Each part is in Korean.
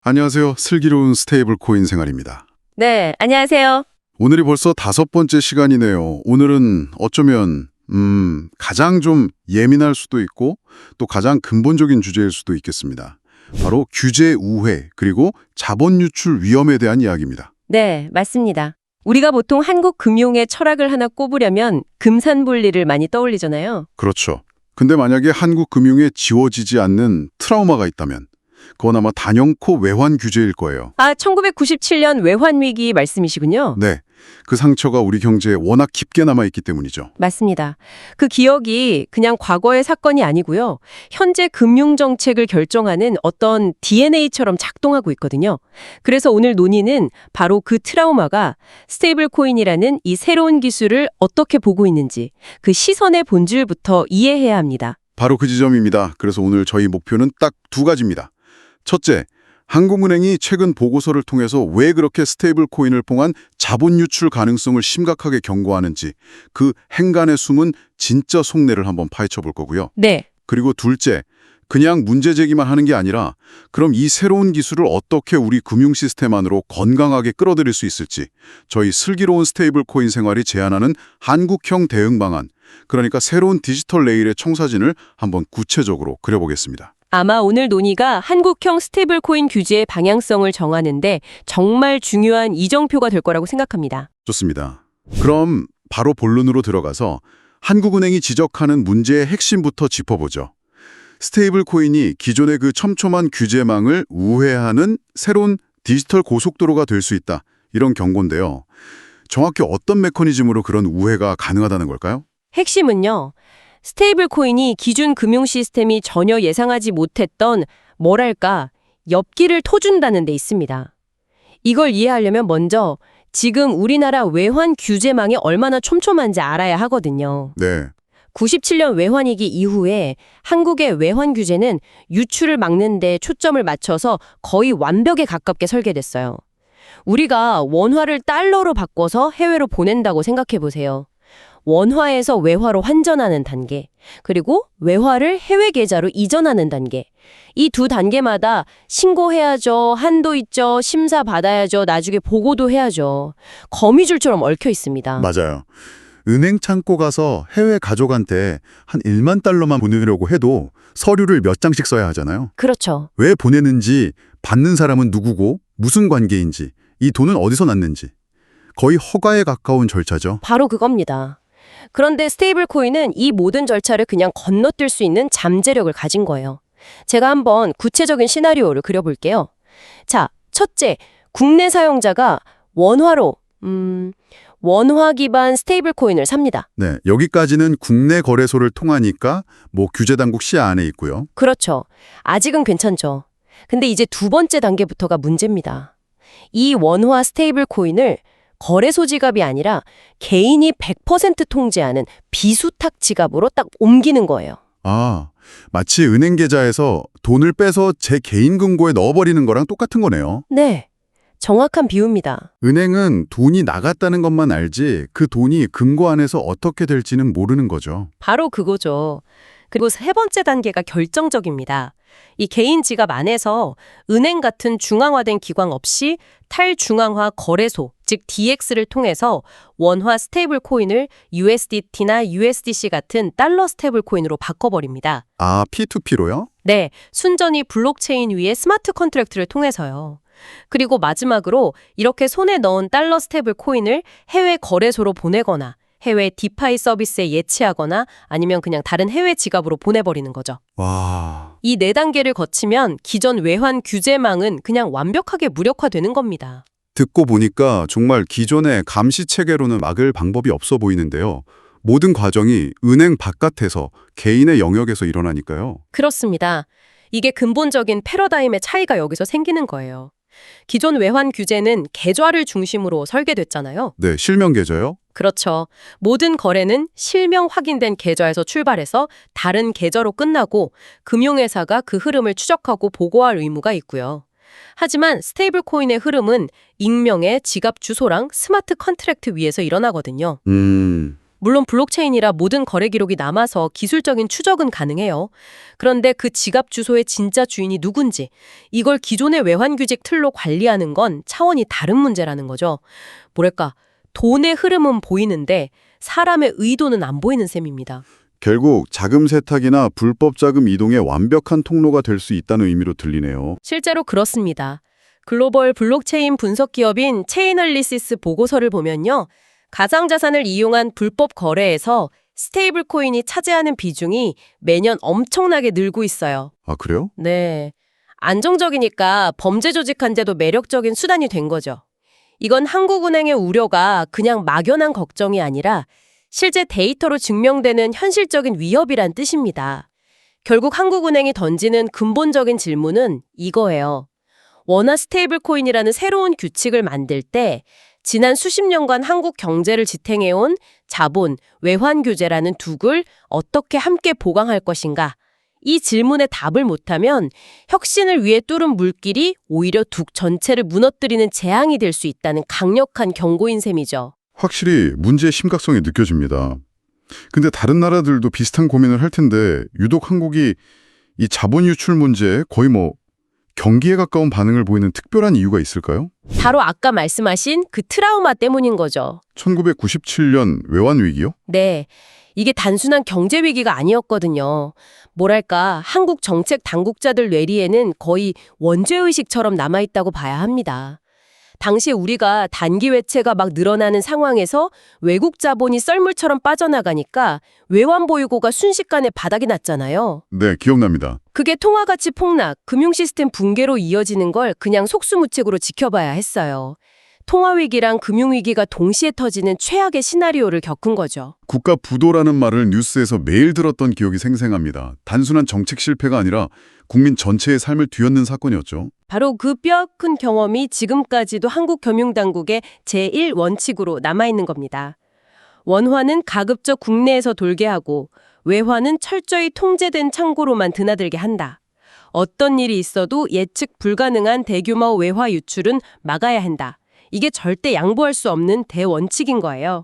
안녕하세요. 슬기로운 스테이블 코인 생활입니다. 네, 안녕하세요. 오늘이 벌써 5번째 시간이네요. 오늘은 어쩌면 가장 좀 예민할 수도 있고 또 가장 근본적인 주제일 수도 있겠습니다. 바로 규제 우회 그리고 자본 유출 위험에 대한 이야기입니다. 네, 맞습니다. 우리가 보통 한국 금융의 철학을 하나 꼽으려면 금산분리를 많이 떠올리잖아요. 그렇죠. 근데 만약에 한국 금융에 지워지지 않는 트라우마가 있다면 그건 아마 단연코 외환 규제일 거예요. 1997년 외환위기 말씀이시군요. 네, 그 상처가 우리 경제에 워낙 깊게 남아있기 때문이죠. 맞습니다. 그 기억이 그냥 과거의 사건이 아니고요. 현재 금융정책을 결정하는 어떤 DNA처럼 작동하고 있거든요. 그래서 오늘 논의는 바로 그 트라우마가 스테이블 코인이라는 이 새로운 기술을 어떻게 보고 있는지 그 시선의 본질부터 이해해야 합니다. 바로 그 지점입니다. 그래서 오늘 저희 목표는 딱 2가지입니다. 첫째, 한국은행이 최근 보고서를 통해서 왜 그렇게 스테이블 코인을 통한 자본 유출 가능성을 심각하게 경고하는지 그 행간에 숨은 진짜 속내를 한번 파헤쳐 볼 거고요. 네. 그리고 둘째, 그냥 문제 제기만 하는 게 아니라 그럼 이 새로운 기술을 어떻게 우리 금융 시스템 안으로 건강하게 끌어들일 수 있을지 저희 슬기로운 스테이블 코인 생활이 제안하는 한국형 대응 방안, 그러니까 새로운 디지털 레일의 청사진을 한번 구체적으로 그려보겠습니다. 아마 오늘 논의가 한국형 스테이블 코인 규제의 방향성을 정하는데 정말 중요한 이정표가 될 거라고 생각합니다. 좋습니다. 그럼 바로 본론으로 들어가서 한국은행이 지적하는 문제의 핵심부터 짚어보죠. 스테이블 코인이 기존의 그 촘촘한 규제망을 우회하는 새로운 디지털 고속도로가 될 수 있다. 이런 경고인데요. 정확히 어떤 메커니즘으로 그런 우회가 가능하다는 걸까요? 핵심은요. 스테이블 코인이 기존 금융 시스템이 전혀 예상하지 못했던 뭐랄까 엽기를 터준다는 데 있습니다. 이걸 이해하려면 먼저 지금 우리나라 외환 규제망이 얼마나 촘촘한지 알아야 하거든요. 네. 97년 외환위기 이후에 한국의 외환 규제는 유출을 막는 데 초점을 맞춰서 거의 완벽에 가깝게 설계됐어요. 우리가 원화를 달러로 바꿔서 해외로 보낸다고 생각해 보세요. 원화에서 외화로 환전하는 단계, 그리고 외화를 해외 계좌로 이전하는 단계. 이 두 단계마다 신고해야죠, 한도 있죠, 심사 받아야죠, 나중에 보고도 해야죠. 거미줄처럼 얽혀 있습니다. 맞아요. 은행 창고 가서 해외 가족한테 한 1만 달러만 보내려고 해도 서류를 몇 장씩 써야 하잖아요. 그렇죠. 왜 보내는지, 받는 사람은 누구고, 무슨 관계인지, 이 돈은 어디서 났는지. 거의 허가에 가까운 절차죠. 바로 그겁니다. 그런데 스테이블 코인은 이 모든 절차를 그냥 건너뛸 수 있는 잠재력을 가진 거예요. 제가 한번 구체적인 시나리오를 그려볼게요. 자, 첫째, 국내 사용자가 원화 기반 스테이블 코인을 삽니다. 네, 여기까지는 국내 거래소를 통하니까 뭐 규제 당국 시야 안에 있고요. 그렇죠. 아직은 괜찮죠. 근데 이제 두 번째 단계부터가 문제입니다. 이 원화 스테이블 코인을 거래소 지갑이 아니라 개인이 100% 통제하는 비수탁 지갑으로 딱 옮기는 거예요. 아, 마치 은행 계좌에서 돈을 빼서 제 개인 금고에 넣어버리는 거랑 똑같은 거네요. 네, 정확한 비유입니다. 은행은 돈이 나갔다는 것만 알지 그 돈이 금고 안에서 어떻게 될지는 모르는 거죠. 바로 그거죠. 그리고 세 번째 단계가 결정적입니다. 이 개인 지갑 안에서 은행 같은 중앙화된 기관 없이 탈중앙화 거래소, 즉 DX를 통해서 원화 스테이블 코인을 USDT나 USDC 같은 달러 스테이블 코인으로 바꿔버립니다. 아, P2P로요? 네, 순전히 블록체인 위에 스마트 컨트랙트를 통해서요. 그리고 마지막으로 이렇게 손에 넣은 달러 스테이블 코인을 해외 거래소로 보내거나 해외 디파이 서비스에 예치하거나 아니면 그냥 다른 해외 지갑으로 보내버리는 거죠. 와, 이 4단계를 거치면 기존 외환 규제망은 그냥 완벽하게 무력화되는 겁니다. 듣고 보니까 정말 기존의 감시 체계로는 막을 방법이 없어 보이는데요. 모든 과정이 은행 바깥에서 개인의 영역에서 일어나니까요. 그렇습니다. 이게 근본적인 패러다임의 차이가 여기서 생기는 거예요. 기존 외환 규제는 계좌를 중심으로 설계됐잖아요. 네, 실명 계좌요? 그렇죠. 모든 거래는 실명 확인된 계좌에서 출발해서 다른 계좌로 끝나고 금융회사가 그 흐름을 추적하고 보고할 의무가 있고요. 하지만 스테이블 코인의 흐름은 익명의 지갑 주소랑 스마트 컨트랙트 위에서 일어나거든요. 물론 블록체인이라 모든 거래 기록이 남아서 기술적인 추적은 가능해요. 그런데 그 지갑 주소의 진짜 주인이 누군지, 이걸 기존의 외환 규칙 틀로 관리하는 건 차원이 다른 문제라는 거죠. 뭐랄까, 돈의 흐름은 보이는데 사람의 의도는 안 보이는 셈입니다. 결국 자금 세탁이나 불법 자금 이동의 완벽한 통로가 될 수 있다는 의미로 들리네요. 실제로 그렇습니다. 글로벌 블록체인 분석 기업인 체이널리시스 보고서를 보면요. 가상자산을 이용한 불법 거래에서 스테이블 코인이 차지하는 비중이 매년 엄청나게 늘고 있어요. 아, 그래요? 네. 안정적이니까 범죄 조직한테도 매력적인 수단이 된 거죠. 이건 한국은행의 우려가 그냥 막연한 걱정이 아니라 실제 데이터로 증명되는 현실적인 위협이란 뜻입니다. 결국 한국은행이 던지는 근본적인 질문은 이거예요. 원화 스테이블 코인이라는 새로운 규칙을 만들 때 지난 수십 년간 한국 경제를 지탱해온 자본, 외환 규제라는 둑을 어떻게 함께 보강할 것인가? 이 질문에 답을 못하면 혁신을 위해 뚫은 물길이 오히려 둑 전체를 무너뜨리는 재앙이 될 수 있다는 강력한 경고인 셈이죠. 확실히 문제의 심각성이 느껴집니다. 근데 다른 나라들도 비슷한 고민을 할 텐데 유독 한국이 이 자본 유출 문제에 거의 경기에 가까운 반응을 보이는 특별한 이유가 있을까요? 바로 아까 말씀하신 그 트라우마 때문인 거죠. 1997년 외환 위기요? 네. 이게 단순한 경제 위기가 아니었거든요. 뭐랄까, 한국 정책 당국자들 뇌리에는 거의 원죄의식처럼 남아있다고 봐야 합니다. 당시 우리가 단기 외채가 막 늘어나는 상황에서 외국 자본이 썰물처럼 빠져나가니까 외환 보유고가 순식간에 바닥이 났잖아요. 네, 기억납니다. 그게 통화가치 폭락, 금융 시스템 붕괴로 이어지는 걸 그냥 속수무책으로 지켜봐야 했어요. 통화위기랑 금융위기가 동시에 터지는 최악의 시나리오를 겪은 거죠. 국가 부도라는 말을 뉴스에서 매일 들었던 기억이 생생합니다. 단순한 정책 실패가 아니라 국민 전체의 삶을 뒤흔든 사건이었죠. 바로 그 뼈아픈 경험이 지금까지도 한국 금융당국의 제1원칙으로 남아있는 겁니다. 원화는 가급적 국내에서 돌게 하고 외화는 철저히 통제된 창고로만 드나들게 한다. 어떤 일이 있어도 예측 불가능한 대규모 외화 유출은 막아야 한다. 이게 절대 양보할 수 없는 대원칙인 거예요.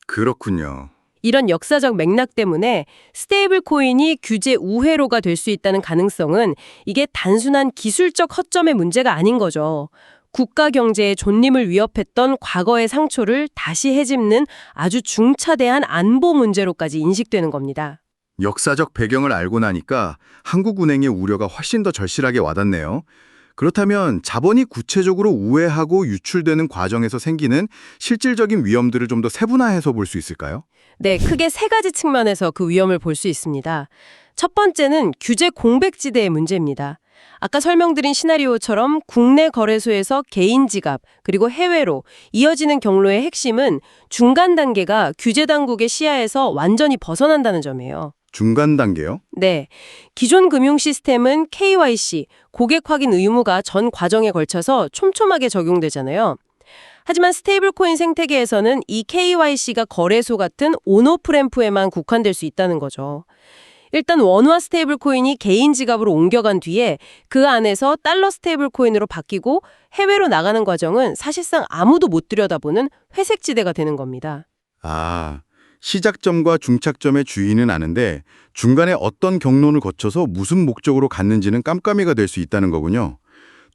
그렇군요. 이런 역사적 맥락 때문에 스테이블 코인이 규제 우회로가 될 수 있다는 가능성은 이게 단순한 기술적 허점의 문제가 아닌 거죠. 국가 경제의 존림을 위협했던 과거의 상처를 다시 헤집는 아주 중차대한 안보 문제로까지 인식되는 겁니다. 역사적 배경을 알고 나니까 한국은행의 우려가 훨씬 더 절실하게 와닿네요. 그렇다면 자본이 구체적으로 우회하고 유출되는 과정에서 생기는 실질적인 위험들을 좀 더 세분화해서 볼 수 있을까요? 네, 크게 세 가지 측면에서 그 위험을 볼 수 있습니다. 첫 번째는 규제 공백지대의 문제입니다. 아까 설명드린 시나리오처럼 국내 거래소에서 개인 지갑, 그리고 해외로 이어지는 경로의 핵심은 중간 단계가 규제 당국의 시야에서 완전히 벗어난다는 점이에요. 중간 단계요? 네. 기존 금융 시스템은 KYC, 고객 확인 의무가 전 과정에 걸쳐서 촘촘하게 적용되잖아요. 하지만 스테이블 코인 생태계에서는 이 KYC가 거래소 같은 온오프 램프에만 국한될 수 있다는 거죠. 일단 원화 스테이블 코인이 개인 지갑으로 옮겨간 뒤에 그 안에서 달러 스테이블 코인으로 바뀌고 해외로 나가는 과정은 사실상 아무도 못 들여다보는 회색지대가 되는 겁니다. 아, 시작점과 중착점의 주인은 아는데 중간에 어떤 경로를 거쳐서 무슨 목적으로 갔는지는 깜깜이가 될 수 있다는 거군요.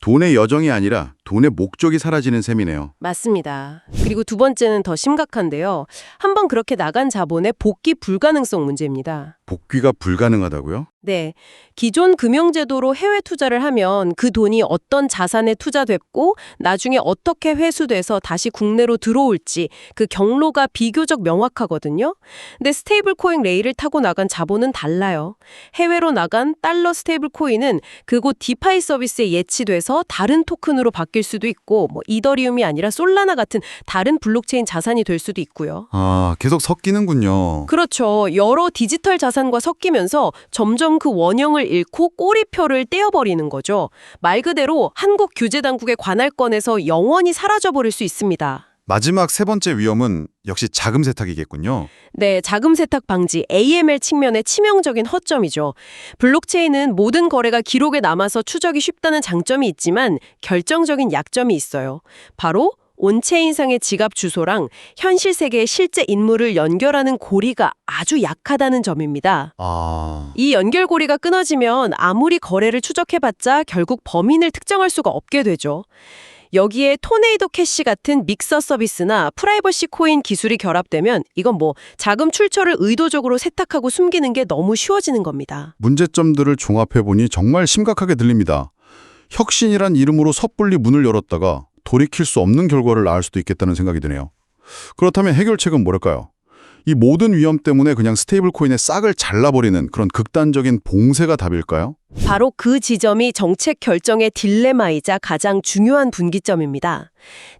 돈의 여정이 아니라 돈의 목적이 사라지는 셈이네요. 맞습니다. 그리고 두 번째는 더 심각한데요. 한번 그렇게 나간 자본의 복귀 불가능성 문제입니다. 복귀가 불가능하다고요? 네. 기존 금융제도로 해외 투자를 하면 그 돈이 어떤 자산에 투자됐고 나중에 어떻게 회수돼서 다시 국내로 들어올지 그 경로가 비교적 명확하거든요. 근데 스테이블 코인 레일을 타고 나간 자본은 달라요. 해외로 나간 달러 스테이블 코인은 그곳 디파이 서비스에 예치돼서 다른 토큰으로 바뀔 수도 있고 이더리움이 아니라 솔라나 같은 다른 블록체인 자산이 될 수도 있고요. 아, 계속 섞이는군요. 그렇죠. 여러 디지털 자산과 섞이면서 점점 그 원형을 잃고 꼬리표를 떼어버리는 거죠. 말 그대로 한국 규제당국의 관할권에서 영원히 사라져버릴 수 있습니다. 마지막 세 번째 위험은 역시 자금 세탁이겠군요. 네, 자금 세탁 방지, AML 측면의 치명적인 허점이죠. 블록체인은 모든 거래가 기록에 남아서 추적이 쉽다는 장점이 있지만 결정적인 약점이 있어요. 바로 온체인상의 지갑 주소랑 현실 세계의 실제 인물을 연결하는 고리가 아주 약하다는 점입니다. 이 연결고리가 끊어지면 아무리 거래를 추적해봤자 결국 범인을 특정할 수가 없게 되죠. 여기에 토네이도 캐시 같은 믹서 서비스나 프라이버시 코인 기술이 결합되면 이건 자금 출처를 의도적으로 세탁하고 숨기는 게 너무 쉬워지는 겁니다. 문제점들을 종합해보니 정말 심각하게 들립니다. 혁신이란 이름으로 섣불리 문을 열었다가 돌이킬 수 없는 결과를 낳을 수도 있겠다는 생각이 드네요. 그렇다면 해결책은 뭐랄까요? 이 모든 위험 때문에 그냥 스테이블 코인의 싹을 잘라버리는 그런 극단적인 봉쇄가 답일까요? 바로 그 지점이 정책 결정의 딜레마이자 가장 중요한 분기점입니다.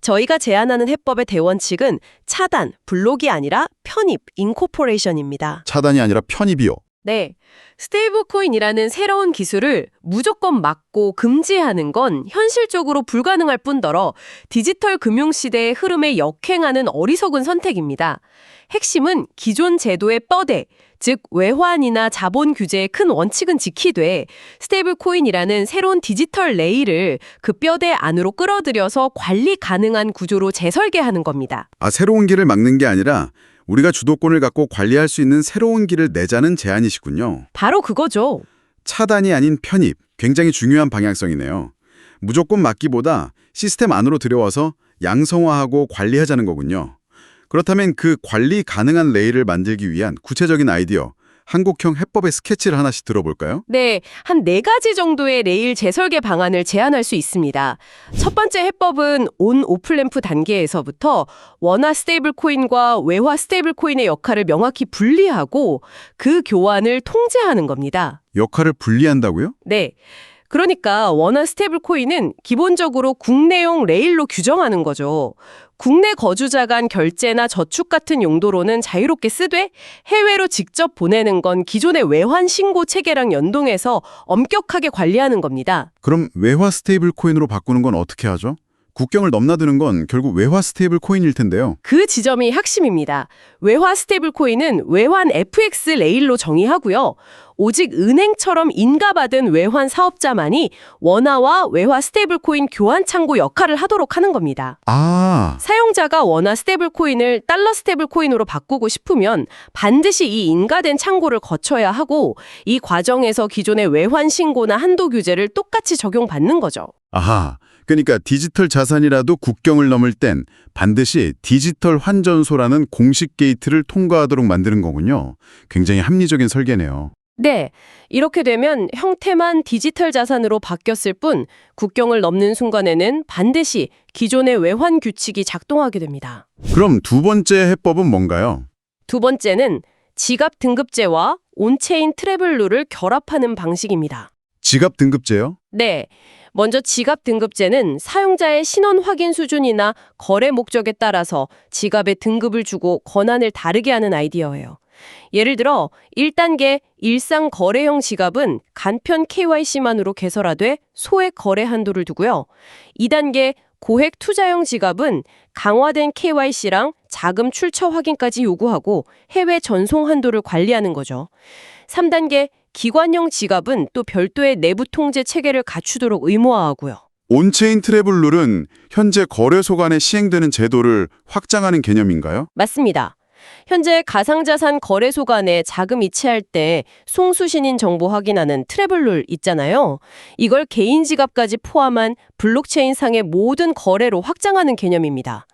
저희가 제안하는 해법의 대원칙은 차단, 블록이 아니라 편입, 인코퍼레이션입니다. 차단이 아니라 편입이요. 네. 스테이블코인이라는 새로운 기술을 무조건 막고 금지하는 건 현실적으로 불가능할 뿐더러 디지털 금융시대의 흐름에 역행하는 어리석은 선택입니다. 핵심은 기존 제도의 뼈대, 즉 외환이나 자본 규제의 큰 원칙은 지키되 스테이블코인이라는 새로운 디지털 레일을 그 뼈대 안으로 끌어들여서 관리 가능한 구조로 재설계하는 겁니다. 새로운 길을 막는 게 아니라 우리가 주도권을 갖고 관리할 수 있는 새로운 길을 내자는 제안이시군요. 바로 그거죠. 차단이 아닌 편입, 굉장히 중요한 방향성이네요. 무조건 막기보다 시스템 안으로 들여와서 양성화하고 관리하자는 거군요. 그렇다면 그 관리 가능한 레일을 만들기 위한 구체적인 아이디어, 한국형 해법의 스케치를 하나씩 들어볼까요? 네, 한 4가지 정도의 레일 재설계 방안을 제안할 수 있습니다. 첫 번째 해법은 온-오프램프 단계에서부터 원화 스테이블 코인과 외화 스테이블 코인의 역할을 명확히 분리하고 그 교환을 통제하는 겁니다. 역할을 분리한다고요? 네. 그러니까 원화 스테이블 코인은 기본적으로 국내용 레일로 규정하는 거죠. 국내 거주자 간 결제나 저축 같은 용도로는 자유롭게 쓰되 해외로 직접 보내는 건 기존의 외환 신고 체계랑 연동해서 엄격하게 관리하는 겁니다. 그럼 외화 스테이블 코인으로 바꾸는 건 어떻게 하죠? 국경을 넘나드는 건 결국 외화 스테이블 코인일 텐데요. 그 지점이 핵심입니다. 외화 스테이블 코인은 외환 FX 레일로 정의하고요. 오직 은행처럼 인가받은 외환 사업자만이 원화와 외화 스테이블 코인 교환 창구 역할을 하도록 하는 겁니다. 사용자가 원화 스테이블 코인을 달러 스테이블 코인으로 바꾸고 싶으면 반드시 이 인가된 창구를 거쳐야 하고 이 과정에서 기존의 외환 신고나 한도 규제를 똑같이 적용받는 거죠. 그러니까 디지털 자산이라도 국경을 넘을 땐 반드시 디지털 환전소라는 공식 게이트를 통과하도록 만드는 거군요. 굉장히 합리적인 설계네요. 네, 이렇게 되면 형태만 디지털 자산으로 바뀌었을 뿐 국경을 넘는 순간에는 반드시 기존의 외환 규칙이 작동하게 됩니다. 그럼 두 번째 해법은 뭔가요? 두 번째는 지갑 등급제와 온체인 트래블 룰을 결합하는 방식입니다. 지갑 등급제요? 네. 먼저 지갑 등급제는 사용자의 신원 확인 수준이나 거래 목적에 따라서 지갑의 등급을 주고 권한을 다르게 하는 아이디어예요. 예를 들어 1단계 일상 거래형 지갑은 간편 KYC만으로 개설하되 소액 거래 한도를 두고요. 2단계 고액 투자형 지갑은 강화된 KYC랑 자금 출처 확인까지 요구하고 해외 전송 한도를 관리하는 거죠. 3단계 기관형 지갑은 또 별도의 내부 통제 체계를 갖추도록 의무화하고요. 온체인 트래블 룰은 현재 거래소 간에 시행되는 제도를 확장하는 개념인가요? 맞습니다. 현재 가상자산 거래소 간에 자금 이체할 때 송수신인 정보 확인하는 트래블 룰 있잖아요. 이걸 개인 지갑까지 포함한 블록체인상의 모든 거래로 확장하는 개념입니다.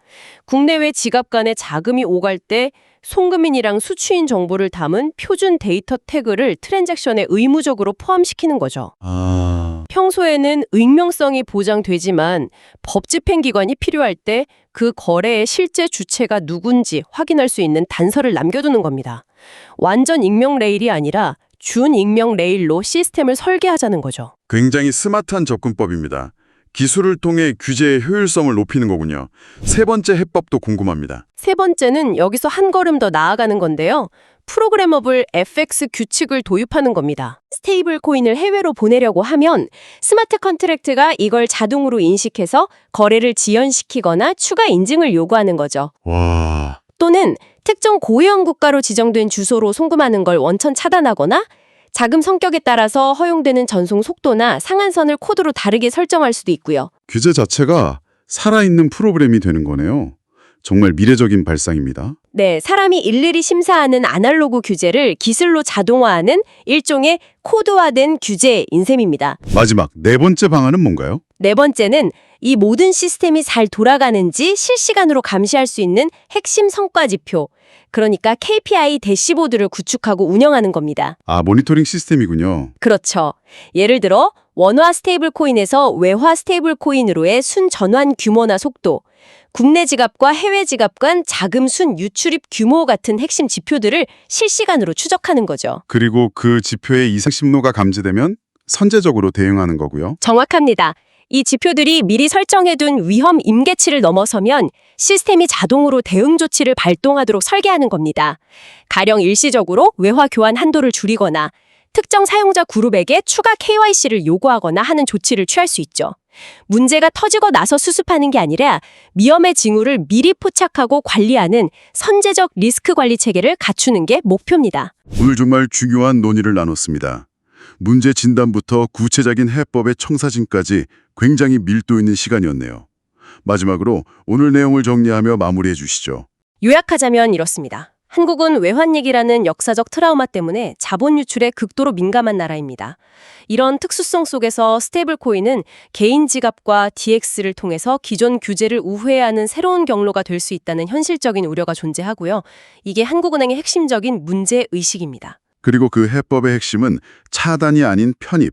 국내외 지갑 간에 자금이 오갈 때 송금인이랑 수취인 정보를 담은 표준 데이터 태그를 트랜잭션에 의무적으로 포함시키는 거죠. 평소에는 익명성이 보장되지만 법 집행기관이 필요할 때 그 거래의 실제 주체가 누군지 확인할 수 있는 단서를 남겨두는 겁니다. 완전 익명 레일이 아니라 준 익명 레일로 시스템을 설계하자는 거죠. 굉장히 스마트한 접근법입니다. 기술을 통해 규제의 효율성을 높이는 거군요. 세 번째 해법도 궁금합니다. 세 번째는 여기서 한 걸음 더 나아가는 건데요. 프로그래머블 FX 규칙을 도입하는 겁니다. 스테이블 코인을 해외로 보내려고 하면 스마트 컨트랙트가 이걸 자동으로 인식해서 거래를 지연시키거나 추가 인증을 요구하는 거죠. 또는 특정 고위험 국가로 지정된 주소로 송금하는 걸 원천 차단하거나 자금 성격에 따라서 허용되는 전송 속도나 상한선을 코드로 다르게 설정할 수도 있고요. 규제 자체가 살아있는 프로그램이 되는 거네요. 정말 미래적인 발상입니다. 네, 사람이 일일이 심사하는 아날로그 규제를 기술로 자동화하는 일종의 코드화된 규제인 셈입니다. 마지막 네 번째 방안은 뭔가요? 네 번째는 이 모든 시스템이 잘 돌아가는지 실시간으로 감시할 수 있는 핵심 성과 지표, 그러니까 KPI 대시보드를 구축하고 운영하는 겁니다. 아, 모니터링 시스템이군요. 그렇죠. 예를 들어 원화 스테이블 코인에서 외화 스테이블 코인으로의 순 전환 규모나 속도, 국내 지갑과 해외 지갑 간 자금 순 유출입 규모 같은 핵심 지표들을 실시간으로 추적하는 거죠. 그리고 그 지표에 이상 신호가 감지되면 선제적으로 대응하는 거고요. 정확합니다. 이 지표들이 미리 설정해둔 위험 임계치를 넘어서면 시스템이 자동으로 대응 조치를 발동하도록 설계하는 겁니다. 가령 일시적으로 외화 교환 한도를 줄이거나 특정 사용자 그룹에게 추가 KYC를 요구하거나 하는 조치를 취할 수 있죠. 문제가 터지고 나서 수습하는 게 아니라 위험의 징후를 미리 포착하고 관리하는 선제적 리스크 관리 체계를 갖추는 게 목표입니다. 오늘 정말 중요한 논의를 나눴습니다. 문제 진단부터 구체적인 해법의 청사진까지 굉장히 밀도 있는 시간이었네요. 마지막으로 오늘 내용을 정리하며 마무리해 주시죠. 요약하자면 이렇습니다. 한국은 외환위기라는 역사적 트라우마 때문에 자본 유출에 극도로 민감한 나라입니다. 이런 특수성 속에서 스테이블 코인은 개인 지갑과 DX를 통해서 기존 규제를 우회하는 새로운 경로가 될 수 있다는 현실적인 우려가 존재하고요. 이게 한국은행의 핵심적인 문제의식입니다. 그리고 그 해법의 핵심은 차단이 아닌 편입,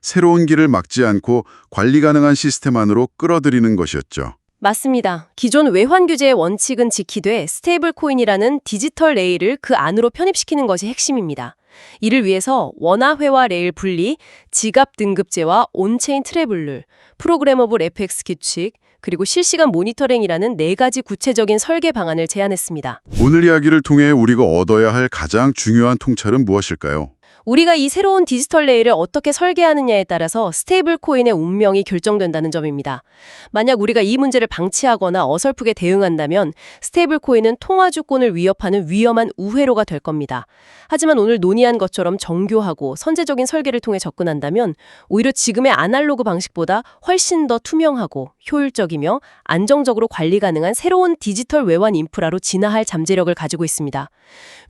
새로운 길을 막지 않고 관리 가능한 시스템 안으로 끌어들이는 것이었죠. 맞습니다. 기존 외환 규제의 원칙은 지키되 스테이블 코인이라는 디지털 레일을 그 안으로 편입시키는 것이 핵심입니다. 이를 위해서 원화회화 레일 분리, 지갑 등급제와 온체인 트래블룰, 프로그래머블 FX 규칙, 그리고 실시간 모니터링이라는 4가지 구체적인 설계 방안을 제안했습니다. 오늘 이야기를 통해 우리가 얻어야 할 가장 중요한 통찰은 무엇일까요? 우리가 이 새로운 디지털 레일을 어떻게 설계하느냐에 따라서 스테이블 코인의 운명이 결정된다는 점입니다. 만약 우리가 이 문제를 방치하거나 어설프게 대응한다면 스테이블 코인은 통화 주권을 위협하는 위험한 우회로가 될 겁니다. 하지만 오늘 논의한 것처럼 정교하고 선제적인 설계를 통해 접근한다면 오히려 지금의 아날로그 방식보다 훨씬 더 투명하고 효율적이며 안정적으로 관리 가능한 새로운 디지털 외환 인프라로 진화할 잠재력을 가지고 있습니다.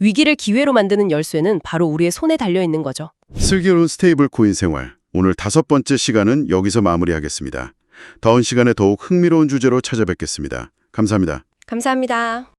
위기를 기회로 만드는 열쇠는 바로 우리의 손에 달려 있는 거죠. 슬기로운 스테이블 코인 생활. 오늘 5번째 시간은 여기서 마무리하겠습니다. 다음 시간에 더욱 흥미로운 주제로 찾아뵙겠습니다. 감사합니다. 감사합니다.